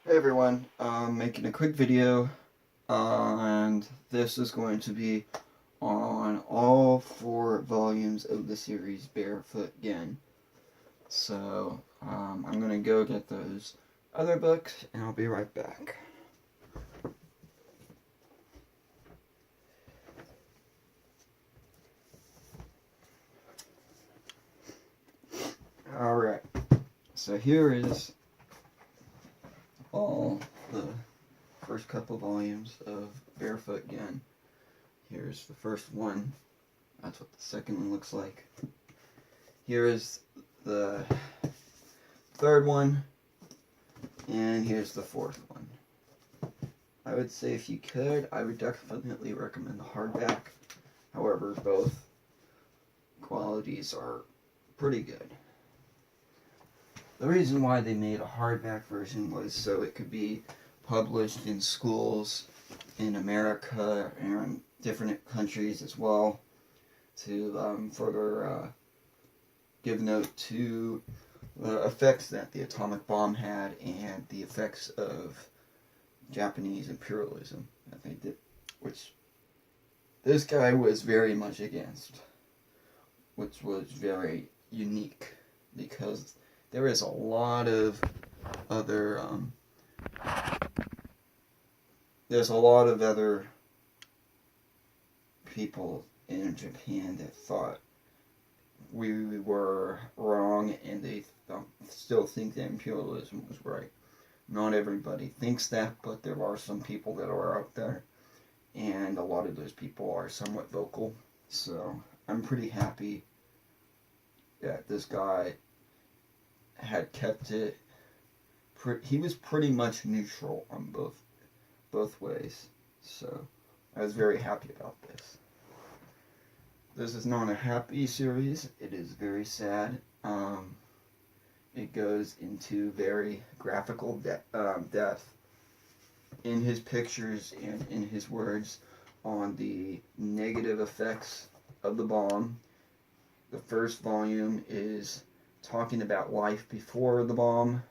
Hey everyone, I'm making a quick video, and this is going to be on all 4 volumes of the series Barefoot again. So, I'm gonna go get those other books, and I'll be right back. Alright, so here is all the first couple volumes of Barefoot again. Here's the first one. That's what the second one looks like. Here is the third one, and here's the fourth one. I would say if you could, I would definitely recommend the hardback. However, both qualities are pretty good. The reason why they made a hardback version was so it could be published in schools in America and different countries as well, to further give note to the effects that the atomic bomb had and the effects of Japanese imperialism that they did, which this guy was very much against, which was very unique because there is a lot of other there's a lot of other people in Japan that thought we were wrong, and they still think that imperialism was right. Not everybody thinks that, but there are some people that are out there, and a lot of those people are somewhat vocal. So I'm pretty happy that this guy had kept it. He was pretty much neutral on both ways. So I was very happy about this. This is not a happy series. It is very sad. It goes into very graphical depth in his pictures and in his words on the negative effects of the bomb. The first volume is talking about life before the bomb,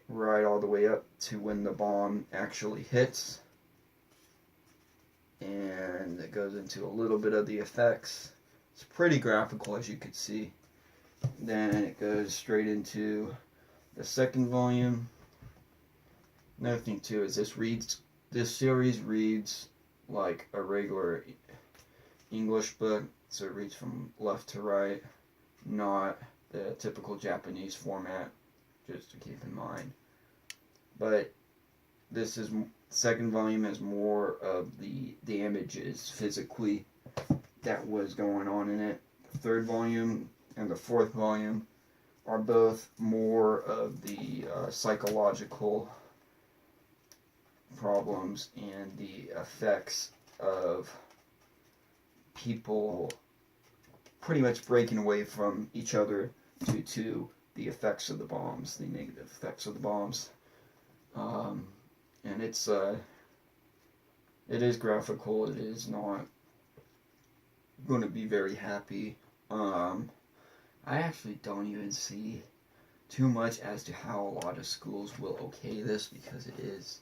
right all the way up to when the bomb actually hits. And it goes into a little bit of the effects. It's pretty graphical, as you could see. Then it goes straight into the second volume. Another thing too is this series reads like a regular English book, so it reads from left to right, not the typical Japanese format, just to keep in mind. But this is second volume has more of the damages physically that was going on in it. The third volume and the fourth volume are both more of the psychological problems and the effects of people pretty much breaking away from each other due to the effects of the bombs, the negative effects of the bombs. And it is graphical. It is not going to be very happy. I actually don't even see too much as to how a lot of schools will okay this, because it is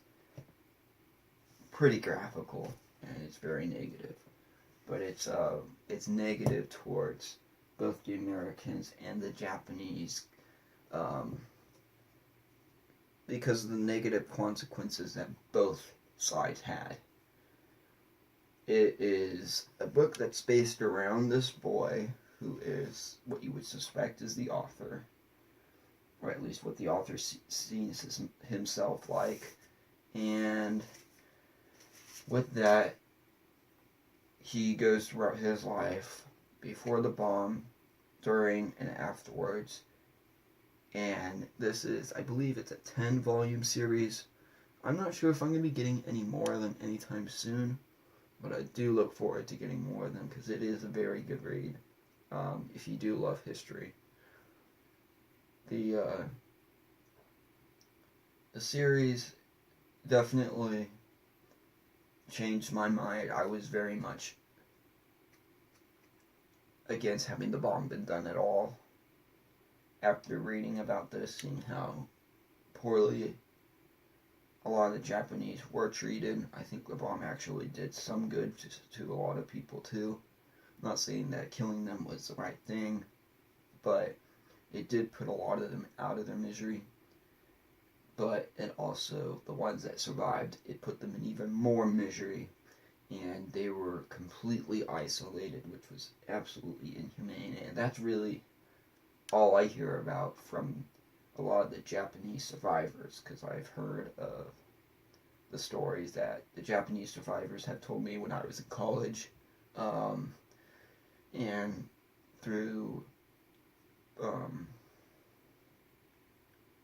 pretty graphical and it's very negative. But it's negative towards both the Americans and the Japanese, because of the negative consequences that both sides had. It is a book that's based around this boy who is what you would suspect is the author, or at least what the author sees himself like. And with that, he goes throughout his life before the bomb, during, and afterwards. And this is, I believe it's a 10-volume series. I'm not sure if I'm going to be getting any more of them anytime soon, but I do look forward to getting more of them because it is a very good read, if you do love history. The series definitely changed my mind. I was very much against having the bomb been done at all. After reading about this, seeing how poorly a lot of the Japanese were treated. I think the bomb actually did some good to a lot of people too. I'm not saying that killing them was the right thing, but it did put a lot of them out of their misery. But it also, the ones that survived, it put them in even more misery, and they were completely isolated, which was absolutely inhumane. And that's really all I hear about from a lot of the Japanese survivors, because I've heard of the stories that the Japanese survivors have told me when I was in college, and through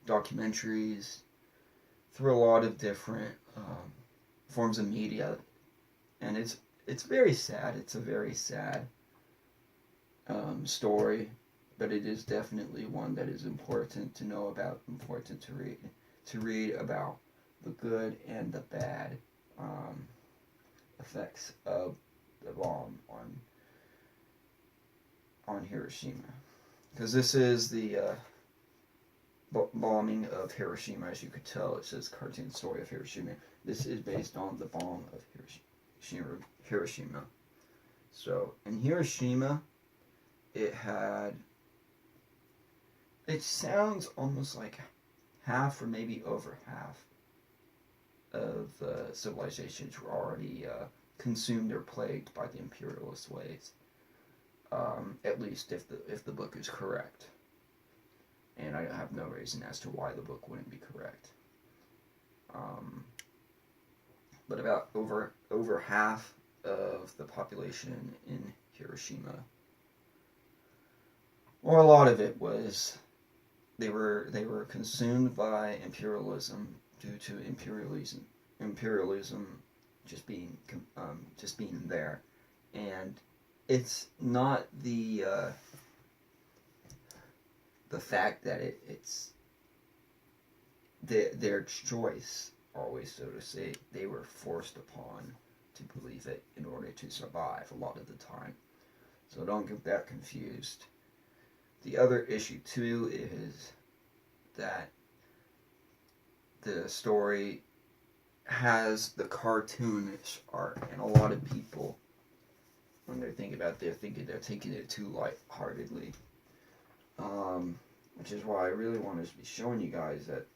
documentaries, through a lot of different forms of media, and it's very sad. It's a very sad story, but it is definitely one that is important to know about, important to read about the good and the bad effects of the bomb on Hiroshima, because this is the bombing of Hiroshima. As you could tell, it says cartoon story of Hiroshima. This is based on the bomb of Hiroshima. So in Hiroshima, it sounds almost like half or maybe over half of civilizations were already consumed or plagued by the imperialist ways. At least if the book is correct. And I have no reason as to why the book wouldn't be correct. But about over half of the population in Hiroshima, or a lot of it, was they were consumed by imperialism due to imperialism just being there, and it's not the fact that it's their choice, always, so to say. They were forced upon to believe it in order to survive a lot of the time. So don't get that confused. The other issue too is that the story has the cartoonish art, and a lot of people, when they're thinking about it, they're taking it too lightheartedly. Which is why I really wanted to be showing you guys that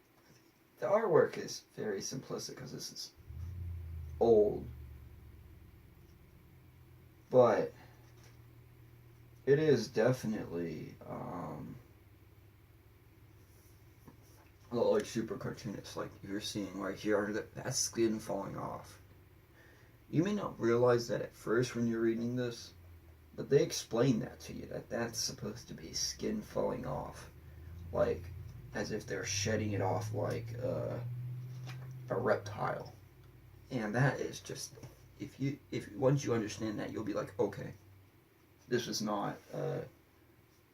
the artwork is very simplistic, because this is old, but it is definitely a lot like super cartoonish, like you're seeing right here. That's skin falling off. You may not realize that at first when you're reading this, but they explain that to you, that that's supposed to be skin falling off, like as if they're shedding it off like a reptile. And that is just, if once you understand that, you'll be like, okay, this is not a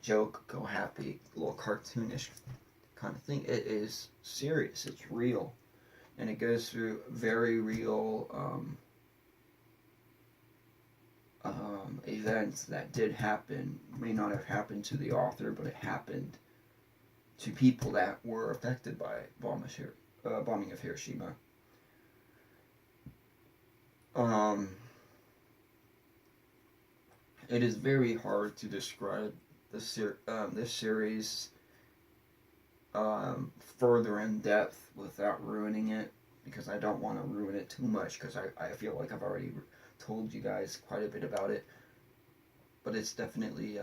joke, go happy, little cartoonish kind of thing. It is serious. It's real, and it goes through very real events that did happen. May not have happened to the author, but it happened to people that were affected by bombing of Hiroshima. It is very hard to describe this series further in depth without ruining it, because I don't want to ruin it too much, because I feel like I've already told you guys quite a bit about it. But it's definitely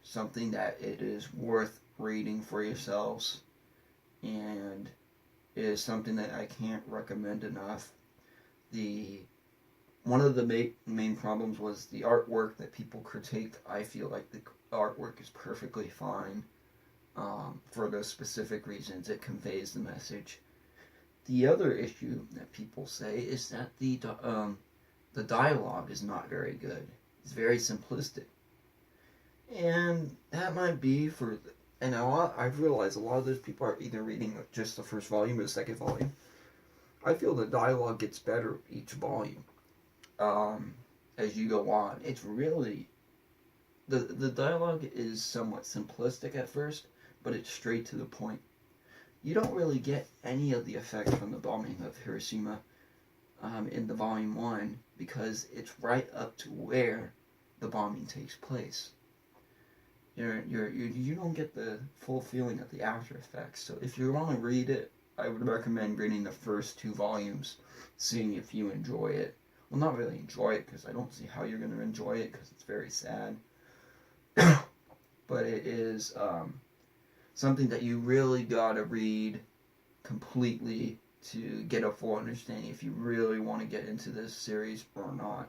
something that it is worth reading for yourselves, and it is something that I can't recommend enough. One of the main problems was the artwork that people critiqued. I feel like the artwork is perfectly fine for those specific reasons. It conveys the message. The other issue that people say is that the dialogue is not very good. It's very simplistic, and that might be for. And I've realized a lot of those people are either reading just the first volume or the second volume. I feel the dialogue gets better each volume as you go on. It's really the dialogue is somewhat simplistic at first, but it's straight to the point. you don't really get any of the effect from the bombing of Hiroshima in the Volume 1 because it's right up to where the bombing takes place. You don't get the full feeling of the after effects. So if you want to read it, I would recommend reading the first 2 volumes, seeing if you enjoy it. Well, not really enjoy it, because I don't see how you're going to enjoy it, because it's very sad. But it is something that you really got to read completely to get a full understanding if you really want to get into this series or not.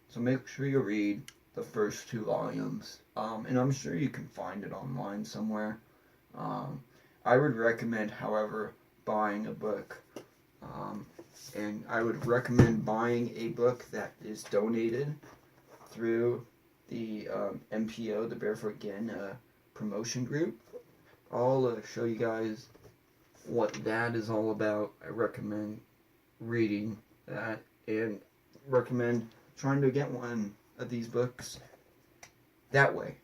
So make sure you read the first 2 volumes, and I'm sure you can find it online somewhere. I would recommend, however, buying a book, and I would recommend buying a book that is donated through the MPO, the Barefoot Gen promotion group. I'll show you guys what that is all about. I recommend reading that and recommend trying to get one of these books that way,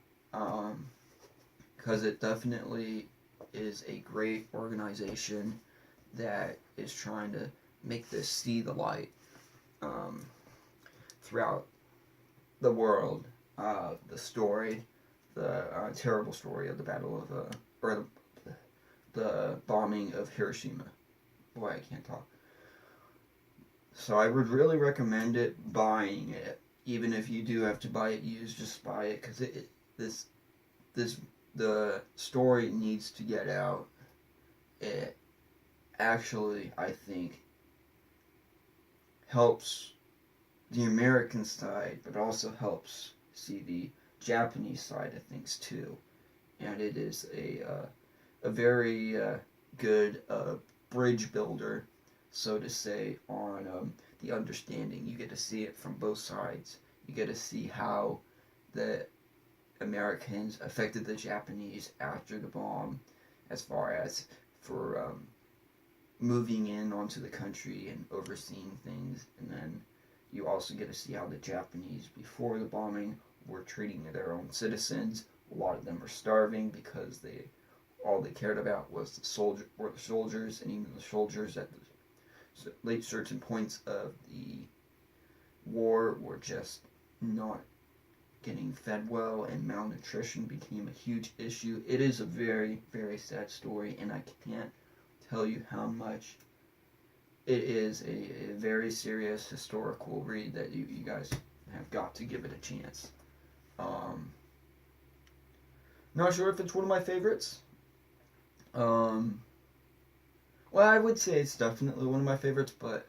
because it definitely is a great organization that is trying to make this see the light throughout the world. The story, the terrible story of the battle of or the bombing of Hiroshima. Boy, I can't talk. So I would really recommend it, buying it. Even if you do have to buy it used, just buy it, because the story needs to get out. It actually, I think, helps the American side, but also helps see the Japanese side of things too. And it is a very good bridge builder, so to say, on the understanding. You get to see it from both sides. You get to see how the Americans affected the Japanese after the bomb, as far as for moving in onto the country and overseeing things. And then you also get to see how the Japanese, before the bombing, were treating their own citizens. A lot of them were starving because all they cared about was the soldiers, and even the soldiers at the late certain points of the war were just not getting fed well, and malnutrition became a huge issue. It is a very, very sad story, and I can't tell you how much it is a very serious historical read that you guys have got to give it a chance. Not sure if it's one of my favorites. Well, I would say it's definitely one of my favorites, but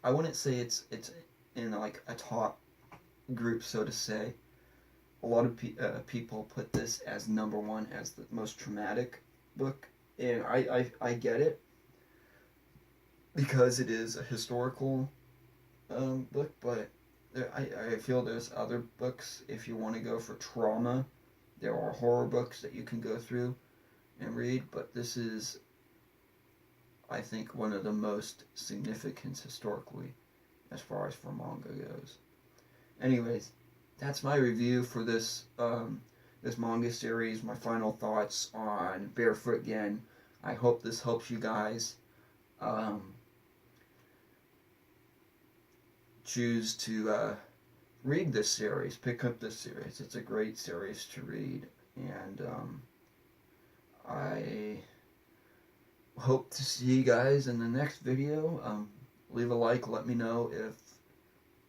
I wouldn't say it's in like a top group, so to say. A lot of people put this as number 1 as the most traumatic book, and I get it, because it is a historical book, but I feel there's other books. If you want to go for trauma, there are horror books that you can go through and read, but this is, I think, one of the most significant historically as far as for manga goes. Anyways, that's my review for this this manga series, my final thoughts on Barefoot Gen. I hope this helps you guys choose to read this series, pick up this series. It's a great series to read, and I hope to see you guys in the next video. Leave a like, let me know if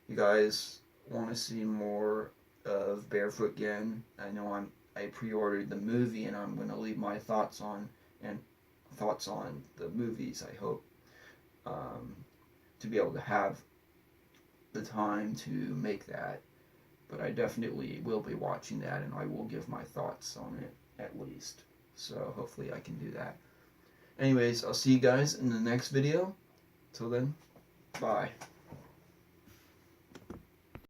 you guys want to see more of Barefoot Gen. I know I pre-ordered the movie, and I'm going to leave my thoughts on the movies. I hope to be able to have the time to make that, but I definitely will be watching that, and I will give my thoughts on it at least. So hopefully I can do that. Anyways, I'll see you guys in the next video. Till then, bye.